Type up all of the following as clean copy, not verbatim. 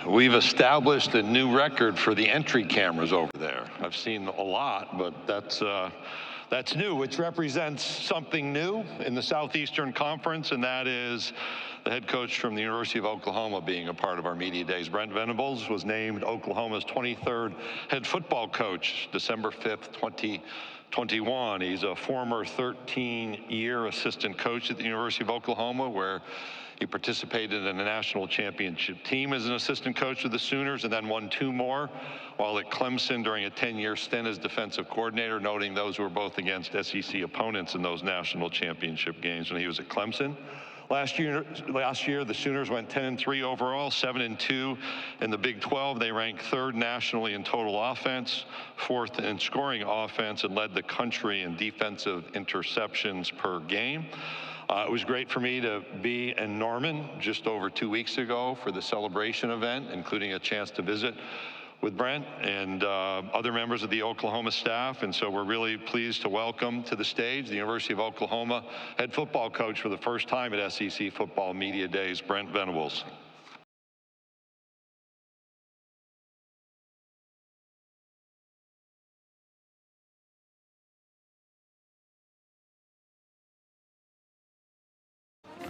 We've established a new record for the entry cameras over there. I've seen a lot, but that's new, which represents something new in the Southeastern Conference, and that is the head coach from the University of Oklahoma being a part of our media days. Brent Venables was named Oklahoma's 23rd head football coach, December 5th, 2021. He's a former 13-year assistant coach at the University of Oklahoma, where he participated in a national championship team as an assistant coach with the Sooners and then won 2 more, while at Clemson during a 10-year stint as defensive coordinator, noting those were both against SEC opponents in those national championship games when he was at Clemson. Last year, the Sooners went 10-3 overall, 7-2 in the Big 12. They ranked 3rd nationally in total offense, 4th in scoring offense, and led the country in defensive interceptions per game. It was great for me to be in Norman just over 2 weeks ago for the celebration event, including a chance to visit with Brent and other members of the Oklahoma staff. And so we're really pleased to welcome to the stage the University of Oklahoma head football coach for the first time at SEC Football Media Days, Brent Venables.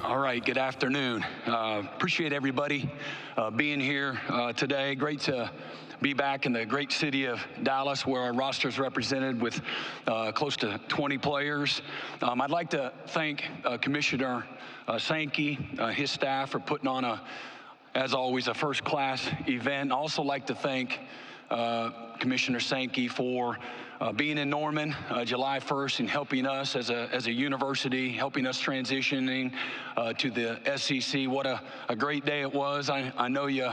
All right, good afternoon. Appreciate everybody being here today. Great to be back in the great city of Dallas, where our roster is represented with close to 20 players. I'd like to thank Commissioner Sankey, his staff, for putting on, as always, a first-class event. I'd also like to thank Commissioner Sankey for being in Norman July 1st and helping us as a university, helping us transitioning to the SEC. What a great day it was. I know you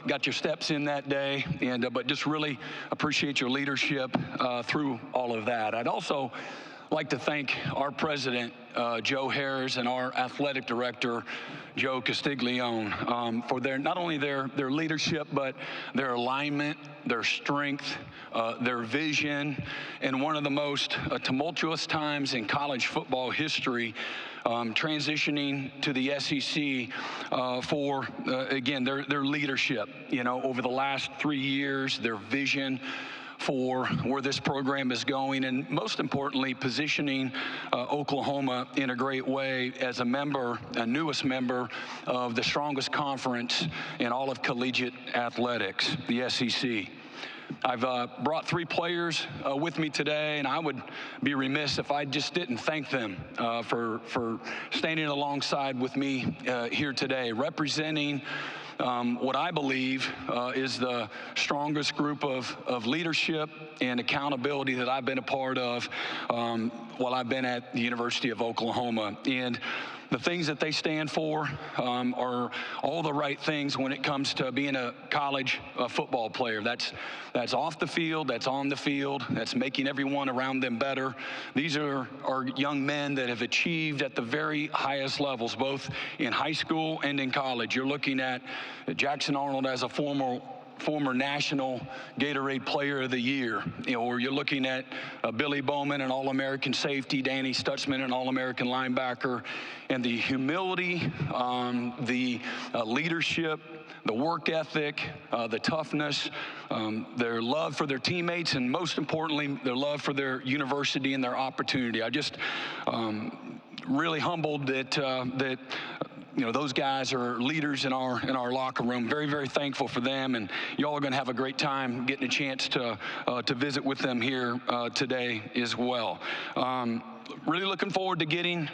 got your steps in that day, but just really appreciate your leadership through all of that. I'd also like to thank our president, Joe Harris, and our athletic director, Joe Castiglione, for not only their leadership, but their alignment, their strength, their vision, in one of the most tumultuous times in college football history, transitioning to the SEC for, again, their leadership, over the last 3 years, their vision for where this program is going, and most importantly, positioning Oklahoma in a great way as a newest member of the strongest conference in all of collegiate athletics, the SEC. I've brought 3 players with me today, and I would be remiss if I just didn't thank them for standing alongside with me here today, representing what I believe is the strongest group of leadership and accountability that I've been a part of while I've been at the University of Oklahoma. And the things that they stand for are all the right things when it comes to being a college football player. That's off the field, that's on the field, that's making everyone around them better. These are young men that have achieved at the very highest levels, both in high school and in college. You're looking at Jackson Arnold as a former national Gatorade Player of the Year, or you're looking at Billy Bowman, an All-American safety, Danny Stutzman, an All-American linebacker, and the humility, the leadership, the work ethic, the toughness, their love for their teammates, and most importantly, their love for their university and their opportunity. I just really humbled that those guys are leaders in our locker room. Very, very thankful for them, and y'all are going to have a great time getting a chance to visit with them here today as well. Really looking forward to getting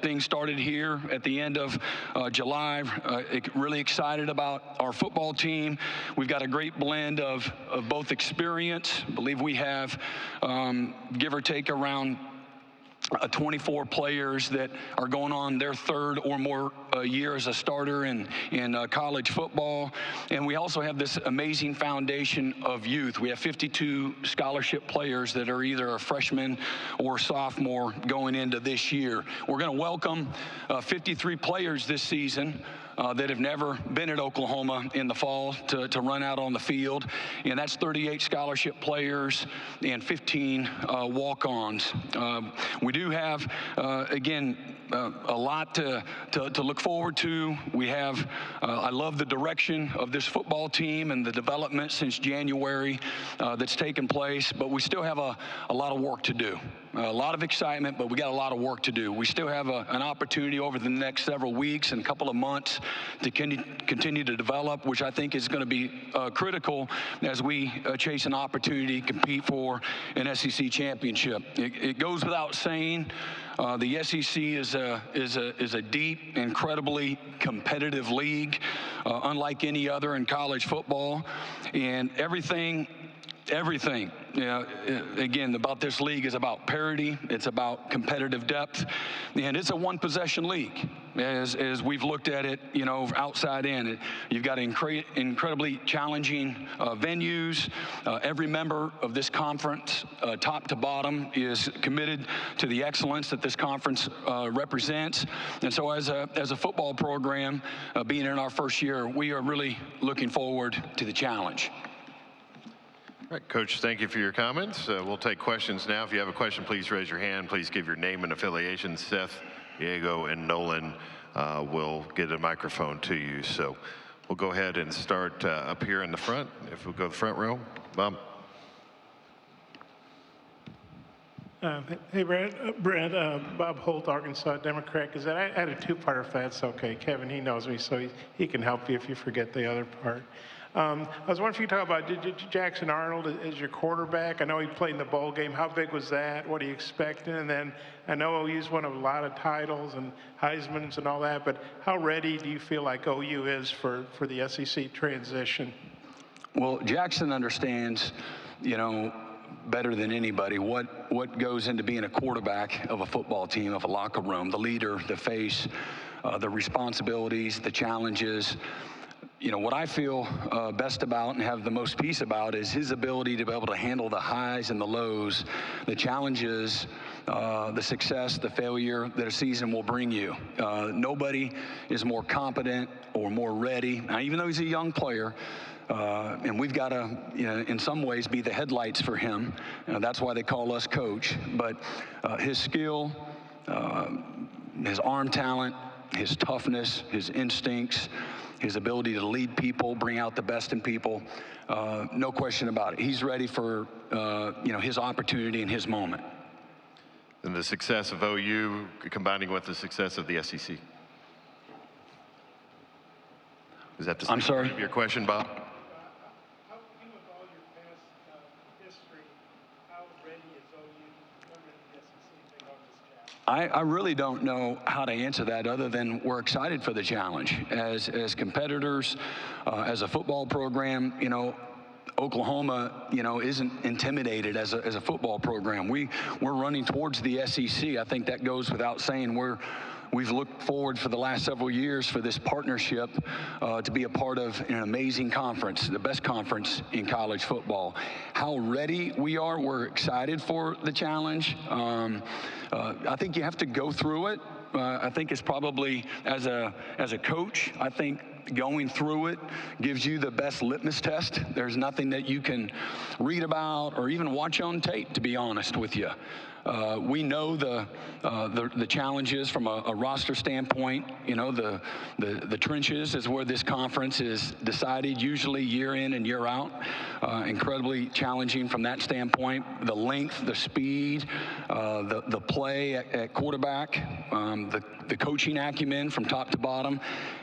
things started here at the end of July. Really excited about our football team. We've got a great blend of both experience. I believe we have, give or take, around 24 players that are going on their 3rd or more year as a starter in college football. And we also have this amazing foundation of youth. We have 52 scholarship players that are either a freshman or sophomore going into this year. We're going to welcome 53 players this season that have never been at Oklahoma in the fall to run out on the field. And that's 38 scholarship players and 15 walk-ons. We do have, again, a lot to look forward to. We have, I love the direction of this football team and the development since January that's taken place, but we still have a lot of work to do. A lot of excitement, but we got a lot of work to do. We still have an opportunity over the next several weeks and a couple of months to continue to develop, which I think is going to be critical as we chase an opportunity to compete for an SEC championship. It goes without saying, the SEC is a deep, incredibly competitive league, unlike any other in college football, and everything, again, about this league is about parity. It's about competitive depth, and it's a one-possession league. As we've looked at it, outside in, you've got incredibly challenging venues. Every member of this conference, top to bottom, is committed to the excellence that this conference represents. And so, as a football program, being in our first year, we are really looking forward to the challenge. All right, Coach, thank you for your comments. We'll take questions now. If you have a question, please raise your hand. Please give your name and affiliation. Seth, Diego, and Nolan will get a microphone to you. So we'll go ahead and start up here in the front. If we'll go to the front row. Bob. Hey, Brent, Bob Holt, Arkansas Democrat. I had a two-parter if that's okay. Kevin, he knows me, so he can help you if you forget the other part. I was wondering if you could talk about Jackson Arnold as your quarterback. I know he played in the bowl game. How big was that? What are you expecting? And then I know OU's won a lot of titles and Heisman's and all that, but how ready do you feel like OU is for the SEC transition? Well, Jackson understands, better than anybody what goes into being a quarterback of a football team, of a locker room, the leader, the face, the responsibilities, the challenges. What I feel best about and have the most peace about is his ability to be able to handle the highs and the lows, the challenges, the success, the failure that a season will bring you. Nobody is more competent or more ready. Now, even though he's a young player, and we've got to, in some ways, be the headlights for him. That's why they call us coach. But his skill, his arm talent, his toughness, his instincts, his ability to lead people, bring out the best in people, no question about it. He's ready for, his opportunity and his moment. And the success of OU combining with the success of the SEC. Is that the I'm sorry? Your question, Bob? I really don't know how to answer that other than we're excited for the challenge. As competitors, as a football program, Oklahoma, isn't intimidated as a football program. We're running towards the SEC. I think that goes without saying. We've looked forward for the last several years for this partnership to be a part of an amazing conference, the best conference in college football. How ready we are, we're excited for the challenge. I think you have to go through it. I think it's probably, as a coach, I think going through it gives you the best litmus test. There's nothing that you can read about or even watch on tape, to be honest with you. We know the challenges from a roster standpoint. The trenches is where this conference is decided, usually year in and year out. Incredibly challenging from that standpoint. The length, the speed, the play at quarterback, the coaching acumen from top to bottom.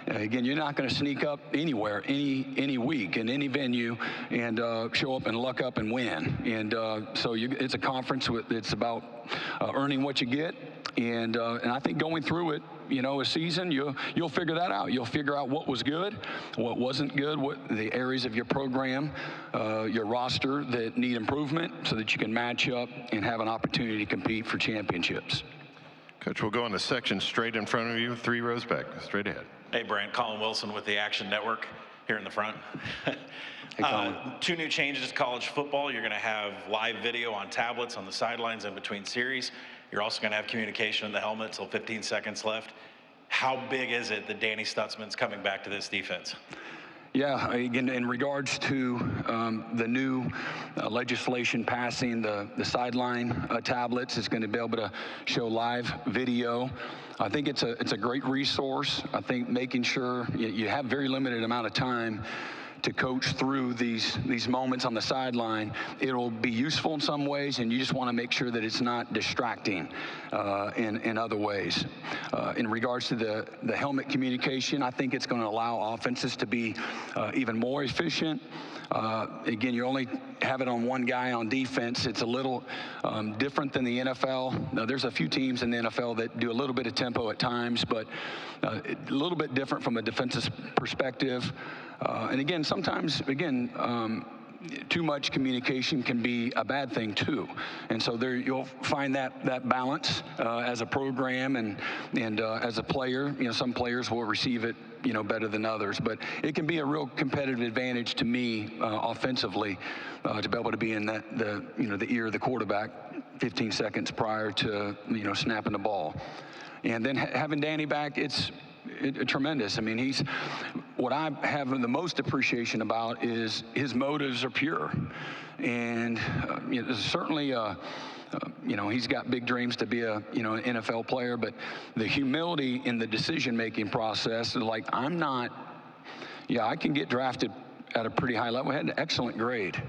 Again, you're not going to sneak up anywhere, any week, in any venue, and show up and luck up and win. And so it's a conference it's about earning what you get. And I think going through it, a season, you'll figure that out. You'll figure out what was good, what wasn't good, what the areas of your program, your roster that need improvement so that you can match up and have an opportunity to compete for championships. Coach, we'll go on the section straight in front of you, 3 rows back, straight ahead. Hey, Brent, Colin Wilson with the Action Network here in the front. Hey, Colin. 2 new changes to college football. You're going to have live video on tablets on the sidelines in between series. You're also going to have communication in the helmet till 15 seconds left. How big is it that Danny Stutzman's coming back to this defense? Yeah, again, in regards to the new legislation passing the sideline tablets, is going to be able to show live video I think it's a great resource. I think making sure you have very limited amount of time to coach through these moments on the sideline. It'll be useful in some ways, and you just want to make sure that it's not distracting in other ways. In regards to the helmet communication, I think it's going to allow offenses to be even more efficient. Again, you only have it on one guy on defense. It's a little different than the NFL. Now, there's a few teams in the NFL that do a little bit of tempo at times, but a little bit different from a defensive perspective. And again, sometimes, too much communication can be a bad thing too. And so there you'll find that balance as a program and as a player. Some players will receive it better than others, but it can be a real competitive advantage to me offensively to be able to be in the ear of the quarterback 15 seconds prior to snapping the ball. And then having Danny back, it's tremendous. I mean, what I have the most appreciation about is his motives are pure, and certainly he's got big dreams to be an NFL player, but the humility in the decision-making process is like, I can get drafted at a pretty high level. I had an excellent grade,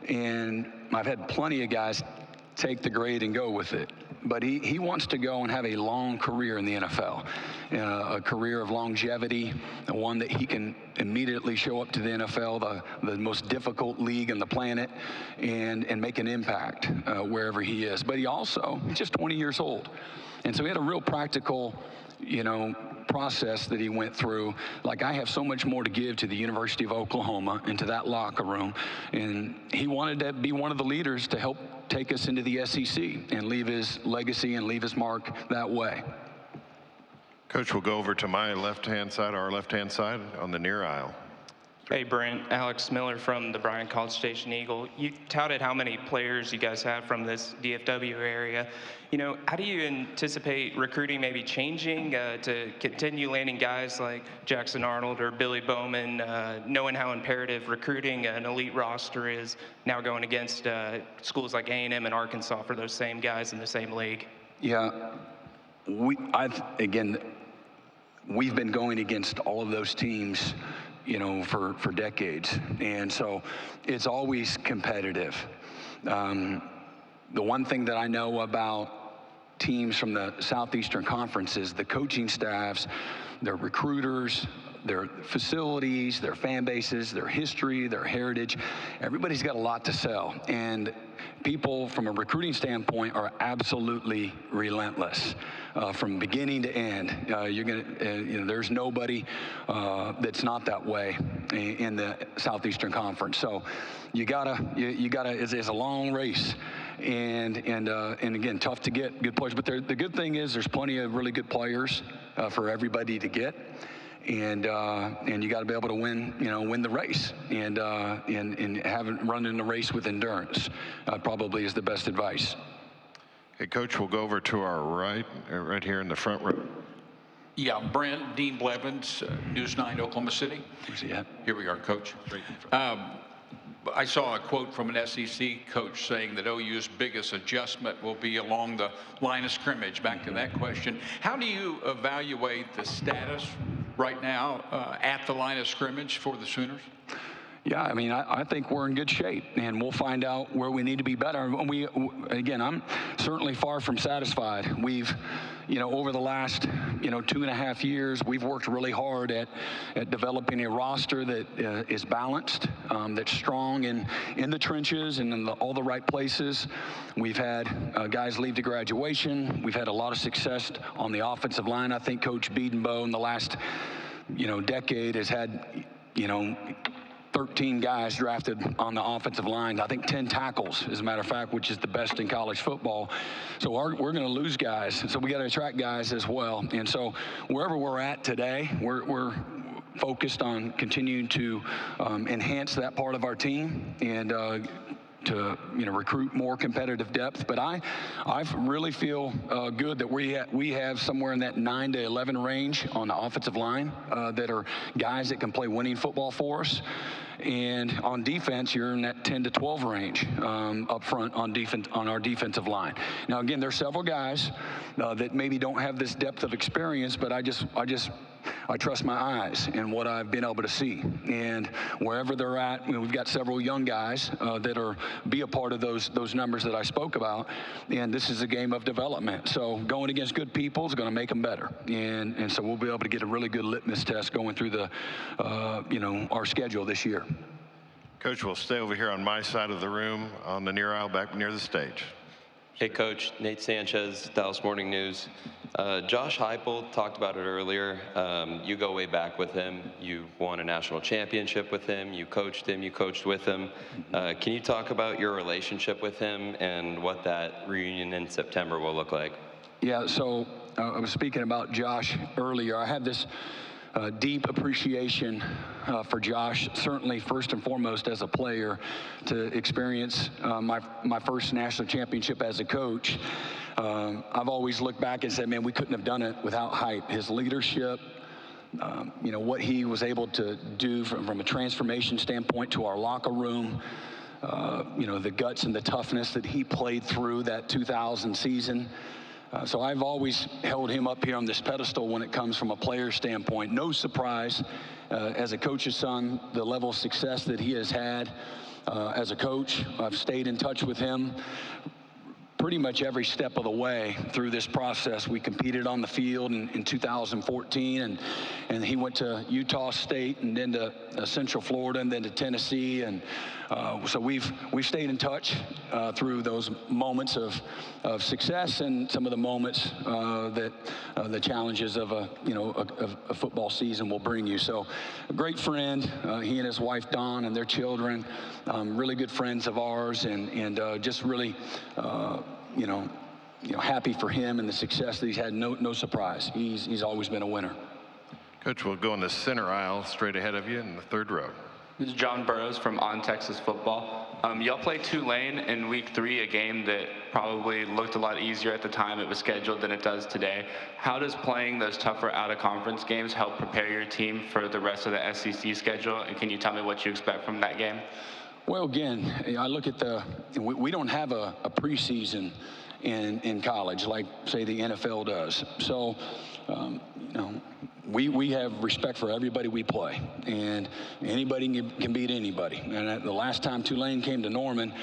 and I've had plenty of guys take the grade and go with it. But he wants to go and have a long career in the NFL, a career of longevity, one that he can immediately show up to the NFL, the most difficult league on the planet, and make an impact wherever he is. But he's just 20 years old. And so he had a real practical, process that he went through. Like, I have so much more to give to the University of Oklahoma and to that locker room. And he wanted to be one of the leaders to help take us into the SEC and leave his legacy and leave his mark that way. Coach, we'll go over to my left-hand side, our left-hand side on the near aisle. Hey, Brent. Alex Miller from the Bryan College Station Eagle. You touted how many players you guys have from this DFW area. How do you anticipate recruiting maybe changing to continue landing guys like Jackson Arnold or Billy Bowman, knowing how imperative recruiting an elite roster is now going against schools like A&M and Arkansas for those same guys in the same league? Yeah, we've been going against all of those teams for decades. And so it's always competitive. The one thing that I know about teams from the Southeastern Conference is the coaching staffs, their recruiters, their facilities, their fan bases, their history, their heritage. Everybody's got a lot to sell. And people from a recruiting standpoint are absolutely relentless from beginning to end. There's nobody that's not that way in the Southeastern Conference. So you gotta. It's a long race, and again, tough to get good players. But the good thing is there's plenty of really good players for everybody to get. And you got to be able to win the race, and run in the race with endurance. Probably is the best advice. Hey, Coach, we'll go over to our right here in the front row. Yeah, Brent, Dean Blevins, News 9, Oklahoma City. Where's he at? Here we are, Coach. I saw a quote from an SEC coach saying that OU's biggest adjustment will be along the line of scrimmage. Back to that question. How do you evaluate the status right now at the line of scrimmage for the Sooners? Yeah, I mean, I think we're in good shape, and we'll find out where we need to be better. I'm certainly far from satisfied. We've, over the last, 2.5 years, we've worked really hard at developing a roster that is balanced, that's strong in the trenches and in all the right places. We've had guys leave to graduation. We've had a lot of success on the offensive line. I think Coach Beedenbow in the last, decade has had, 13 guys drafted on the offensive line. I think 10 tackles, as a matter of fact, which is the best in college football. So we're going to lose guys. So we got to attract guys as well. And so wherever we're at today, we're focused on continuing to enhance that part of our team and to recruit more competitive depth. But I really feel good that we have somewhere in that 9 to 11 range on the offensive line that are guys that can play winning football for us. And on defense, you're in that 10 to 12 range up front on defense, on our defensive line. Now, again, there's several guys that maybe don't have this depth of experience, but I trust my eyes and what I've been able to see. And wherever they're at, we've got several young guys that be a part of those numbers that I spoke about. And this is a game of development. So going against good people is going to make them better. And so we'll be able to get a really good litmus test going through our schedule this year. Coach, we'll stay over here on my side of the room on the near aisle back near the stage. Hey, Coach. Nate Sanchez, Dallas Morning News. Josh Heupel talked about it earlier. You go way back with him. You won a national championship with him. You coached him. You coached with him. Can you talk about your relationship with him and what that reunion in September will look like? Yeah, so I was speaking about Josh earlier. I have this deep appreciation for Josh, certainly first and foremost as a player, to experience my first national championship as a coach. I've always looked back and said, man, we couldn't have done it without Hype. His leadership, what he was able to do from a transformation standpoint to our locker room, the guts and the toughness that he played through that 2000 season. So I've always held him up here on this pedestal when it comes from a player standpoint. No surprise, as a coach's son, the level of success that he has had as a coach. I've stayed in touch with him pretty much every step of the way through this process. We competed on the field in 2014, and he went to Utah State and then to Central Florida and then to Tennessee. And so we've stayed in touch through those moments of success and some of the moments that the challenges of a football season will bring you. So a great friend, he and his wife Dawn and their children, really good friends of ours, and just really happy for him and the success that he's had. No surprise. He's always been a winner. Coach, we'll go in the center aisle straight ahead of you in the third row. This is John Burrows from On Texas Football. Y'all played Tulane in week 3, a game that probably looked a lot easier at the time it was scheduled than it does today. How does playing those tougher out-of-conference games help prepare your team for the rest of the SEC schedule? And can you tell me what you expect from that game? Well, again, I look at we don't have a preseason in college like, say, the NFL does. So, we have respect for everybody we play, and anybody can beat anybody. And the last time Tulane came to Norman,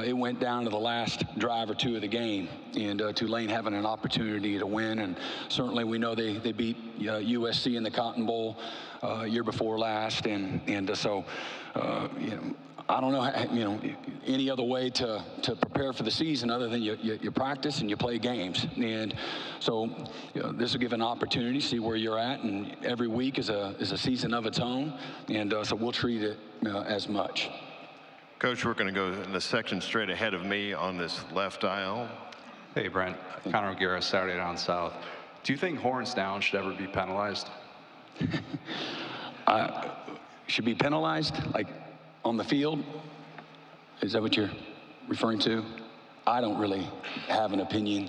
it went down to the last drive or two of the game, and Tulane having an opportunity to win. And certainly we know they beat USC in the Cotton Bowl year before last, and so I don't know, any other way to prepare for the season other than you practice and you play games. And so this will give an opportunity to see where you're at, and every week is a season of its own, and so we'll treat it as much. Coach, we're going to go in the section straight ahead of me on this left aisle. Hey, Brent. Conor O'Gara, Saturday Down South. Do you think horns down should ever be penalized? Should be penalized? Like, on the field? Is that what you're referring to? I don't really have an opinion.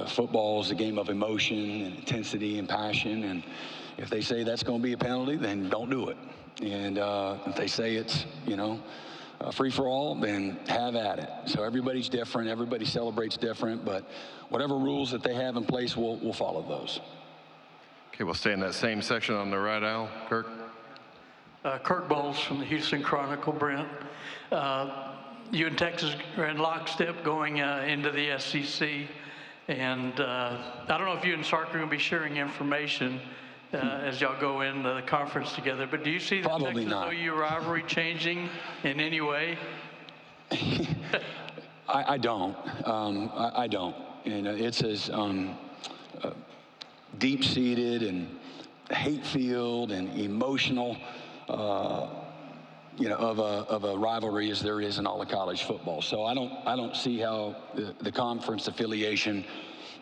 Football is a game of emotion and intensity and passion, and if they say that's going to be a penalty, then don't do it. And if they say it's, free for all, then have at it. So everybody's different, everybody celebrates different, but whatever rules that they have in place, we'll follow those. Okay, we'll stay in that same section on the right aisle. Kirk? Kirk Bowles from the Houston Chronicle, Brent. You and Texas are in lockstep going into the SEC. And I don't know if you and Sark are going to be sharing information as y'all go into the conference together, but do you see the Texas-OU rivalry changing in any way? I don't. I don't. And it's as deep-seated and hate-filled and emotional of a rivalry as there is in all of college football. So I don't see how the conference affiliation,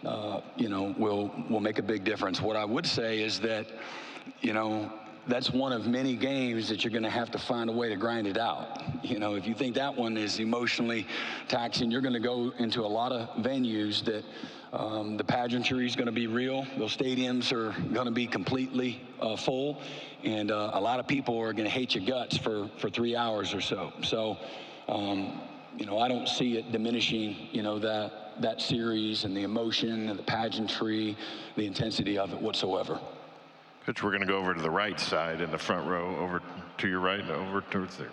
will make a big difference. What I would say is that, that's one of many games that you're going to have to find a way to grind it out. You know, if you think that one is emotionally taxing, you're going to go into a lot of venues that the pageantry is going to be real. Those stadiums are going to be completely full, and a lot of people are going to hate your guts for 3 hours or so. So, you know, I don't see it diminishing, you know, that series and the emotion and the pageantry, the intensity of it whatsoever. Coach, we're going to go over to the right side in the front row, over to your right, and over towards there.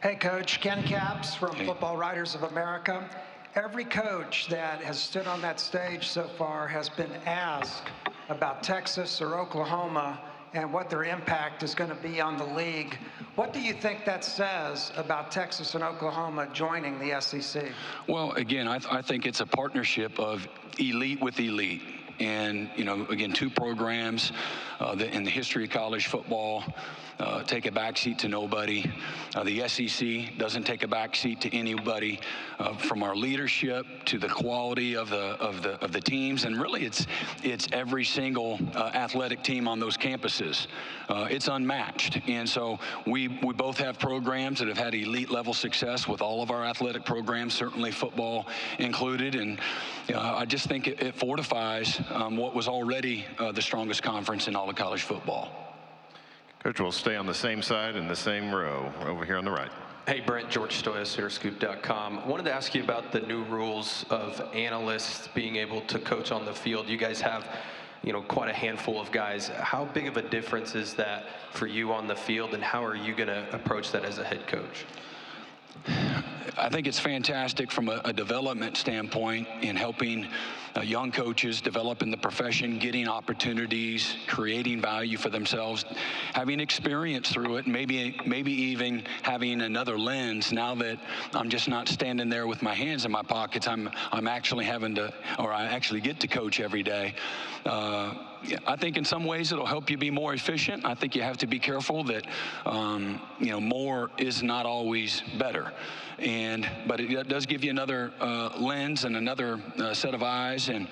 Hey, Coach. Ken Capps from Football Writers of America. Every coach that has stood on that stage so far has been asked about Texas or Oklahoma and what their impact is going to be on the league. What do you think that says about Texas and Oklahoma joining the SEC? Well, again, I think it's a partnership of elite with elite. And, you know, again, two programs that in the history of college football take a backseat to nobody. The SEC doesn't take a backseat to anybody. From our leadership to the quality of the teams, and really it's every single athletic team on those campuses. It's unmatched, and so we both have programs that have had elite level success with all of our athletic programs, certainly football included, and I just think it fortifies what was already the strongest conference in all of college football. Coach, we'll stay on the same side in the same row over here on the right. Hey, Brent, George Stoyos here, Scoop.com. I wanted to ask you about the new rules of analysts being able to coach on the field. You guys have, you know, quite a handful of guys. How big of a difference is that for you on the field, and how are you going to approach that as a head coach? I think it's fantastic from a development standpoint in helping young coaches develop in the profession, getting opportunities, creating value for themselves, having experience through it, maybe even having another lens. Now that I'm just not standing there with my hands in my pockets, I'm actually having to, or I actually get to coach every day. I think in some ways it'll help you be more efficient. I think you have to be careful that you know, more is not always better. But it does give you another lens and another set of eyes, and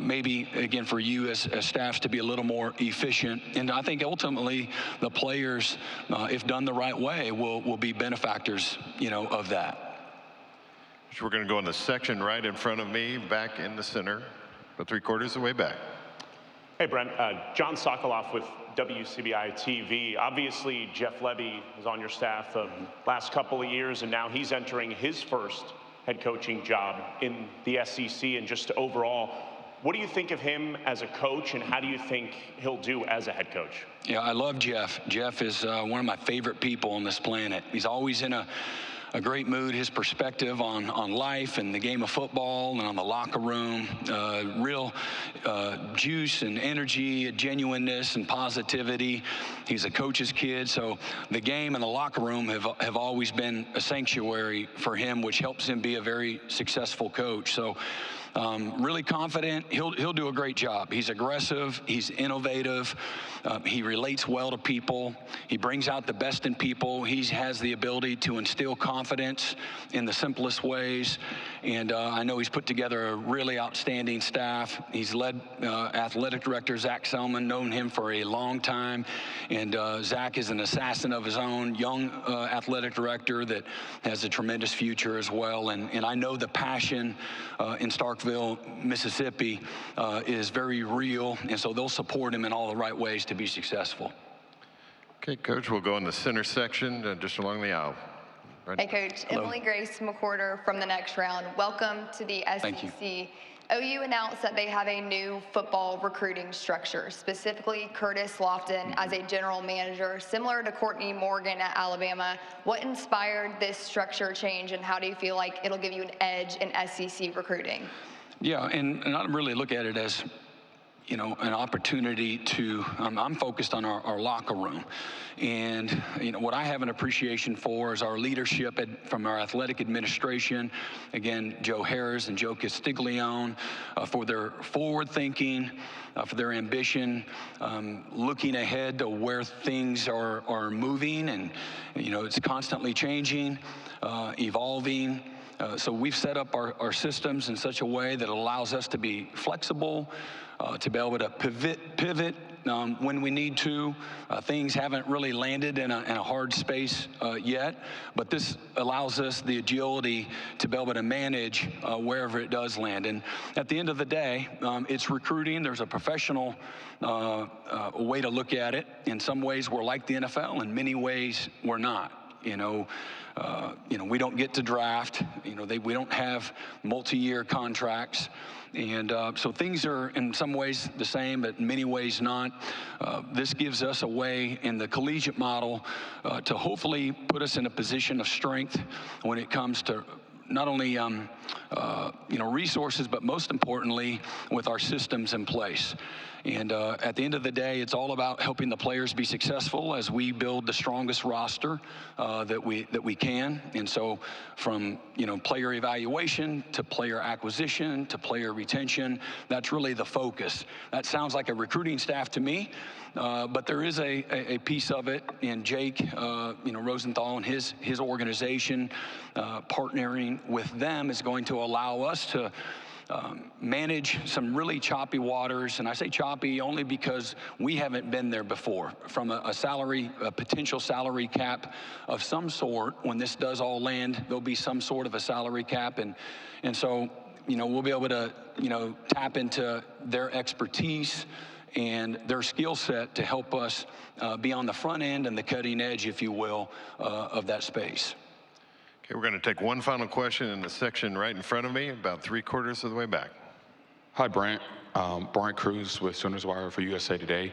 maybe again for you as staffs to be a little more efficient. And I think ultimately the players, if done the right way, will be benefactors, you know, of that. So we're going to go in the section right in front of me, back in the center, but 3/4 of the way back. Hey, Brent. John Sokoloff with WCBI TV. Obviously, Jeff Levy is on your staff the last couple of years, and now he's entering his first head coaching job in the SEC. And just overall, what do you think of him as a coach, and how do you think he'll do as a head coach? Yeah, I love Jeff. Jeff is one of my favorite people on this planet. He's always in a great mood. His perspective on life and the game of football and on the locker room, real juice and energy, genuineness and positivity. He's a coach's kid, so the game and the locker room have always been a sanctuary for him, which helps him be a very successful coach. So really confident. He'll do a great job. He's aggressive. He's innovative. He relates well to people. He brings out the best in people. He has the ability to instill confidence in the simplest ways. And I know he's put together a really outstanding staff. He's led athletic director Zach Selman, known him for a long time. And Zach is an assassin of his own, young athletic director that has a tremendous future as well. And I know the passion in Starkville, Mississippi is very real. And so they'll support him in all the right ways to be successful. Okay, Coach, we'll go in the center section just along the aisle. Right. Hey, Coach. Hello. Emily Grace McWhorter from the next round. Welcome to the SEC. Thank you. OU announced that they have a new football recruiting structure, specifically Curtis Lofton as a general manager, similar to Courtney Morgan at Alabama. What inspired this structure change, and how do you feel like it'll give you an edge in SEC recruiting? Yeah, and I really look at it as, you know, an opportunity to, I'm focused on our locker room. And, you know, what I have an appreciation for is our leadership from our athletic administration, again, Joe Harris and Joe Castiglione, for their forward thinking, for their ambition, looking ahead to where things are moving. And, you know, it's constantly changing, evolving. So we've set up our systems in such a way that allows us to be flexible, to be able to pivot when we need to. Things haven't really landed in a hard space yet, but this allows us the agility to be able to manage wherever it does land. And at the end of the day, it's recruiting. There's a professional way to look at it. In some ways, we're like the NFL. In many ways, we're not. We don't get to draft. We don't have multi-year contracts. And so things are in some ways the same, but in many ways not. This gives us a way in the collegiate model to hopefully put us in a position of strength when it comes to not only resources, but most importantly, with our systems in place. And at the end of the day, it's all about helping the players be successful as we build the strongest roster that we can. And so, from player evaluation to player acquisition to player retention, that's really the focus. That sounds like a recruiting staff to me, but there is a piece of it. And Jake, Rosenthal and his organization, partnering with them is going to allow us to manage some really choppy waters. And I say choppy only because we haven't been there before. From a potential salary cap of some sort, when this does all land, there'll be some sort of a salary cap. And so, we'll be able to, tap into their expertise and their skill set to help us be on the front end and the cutting edge, if you will, of that space. Okay, we're going to take one final question in the section right in front of me, about 3/4 of the way back. Hi, Brent. Brian Cruz with Sooners Wire for USA Today.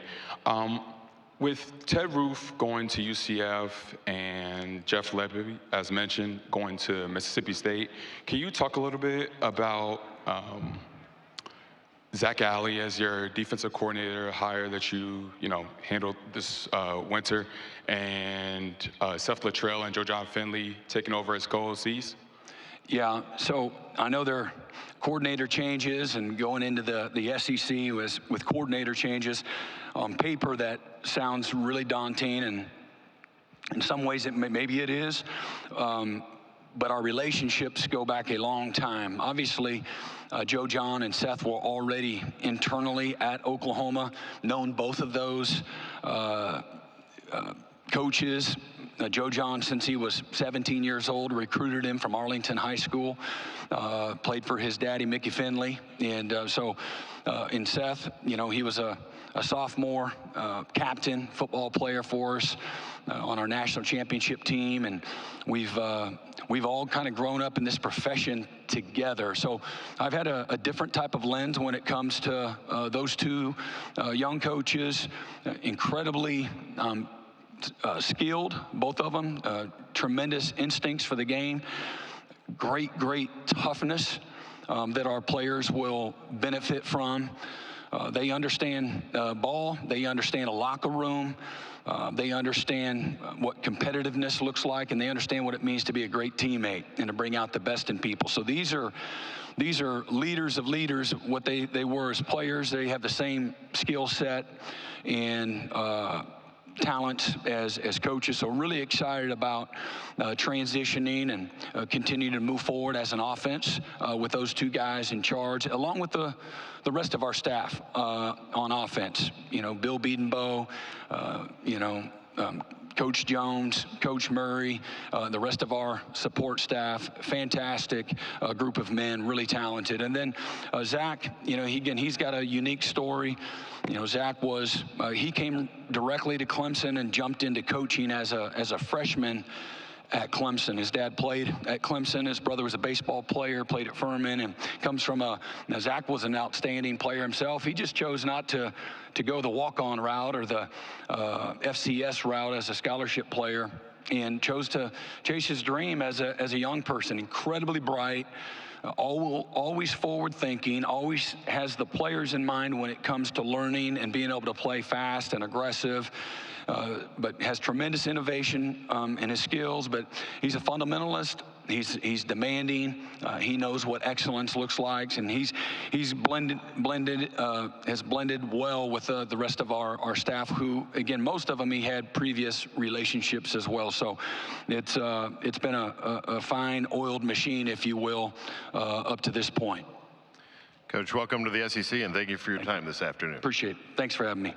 With Ted Roof going to UCF and Jeff Lebby, as mentioned, going to Mississippi State, can you talk a little bit about Zach Alley as your defensive coordinator hire that you handled this winter, and Seth Luttrell and Joe John Finley taking over as co-OCs? Yeah, so I know there are coordinator changes, and going into the SEC with coordinator changes. On paper, that sounds really daunting, and in some ways maybe it is. But our relationships go back a long time. Obviously, Joe John and Seth were already internally at Oklahoma, known both of those coaches. Joe John, since he was 17 years old, recruited him from Arlington High School, played for his daddy, Mickey Finley. And in Seth, he was a sophomore captain, football player for us on our national championship team. And we've all kind of grown up in this profession together. So I've had a different type of lens when it comes to those two young coaches, incredibly skilled, both of them, tremendous instincts for the game, great toughness that our players will benefit from. They understand ball, they understand a locker room, they understand what competitiveness looks like, and they understand what it means to be a great teammate and to bring out the best in people. So these are leaders of leaders. What they were as players, they have the same skill set and talents as coaches. So really excited about transitioning and continuing to move forward as an offense with those two guys in charge, along with the rest of our staff on offense. Bill Biedenbow, Coach Jones, Coach Murray, the rest of our support staff, fantastic group of men, really talented. And then Zach, he's got a unique story. Zach he came directly to Clemson and jumped into coaching as a freshman at Clemson. His dad played at Clemson. His brother was a baseball player, played at Furman, and comes from Zach was an outstanding player himself. He just chose not to go the walk-on route or the FCS route as a scholarship player, and chose to chase his dream as a young person. Incredibly bright, always forward-thinking, always has the players in mind when it comes to learning and being able to play fast and aggressive. But has tremendous innovation in his skills. But he's a fundamentalist. He's demanding. He knows what excellence looks like, and he's has blended well with the rest of our staff, who, again, most of them he had previous relationships as well. So it's been a fine oiled machine, if you will, up to this point. Coach, welcome to the SEC, and thank you for your time this afternoon. Appreciate it. Thanks for having me.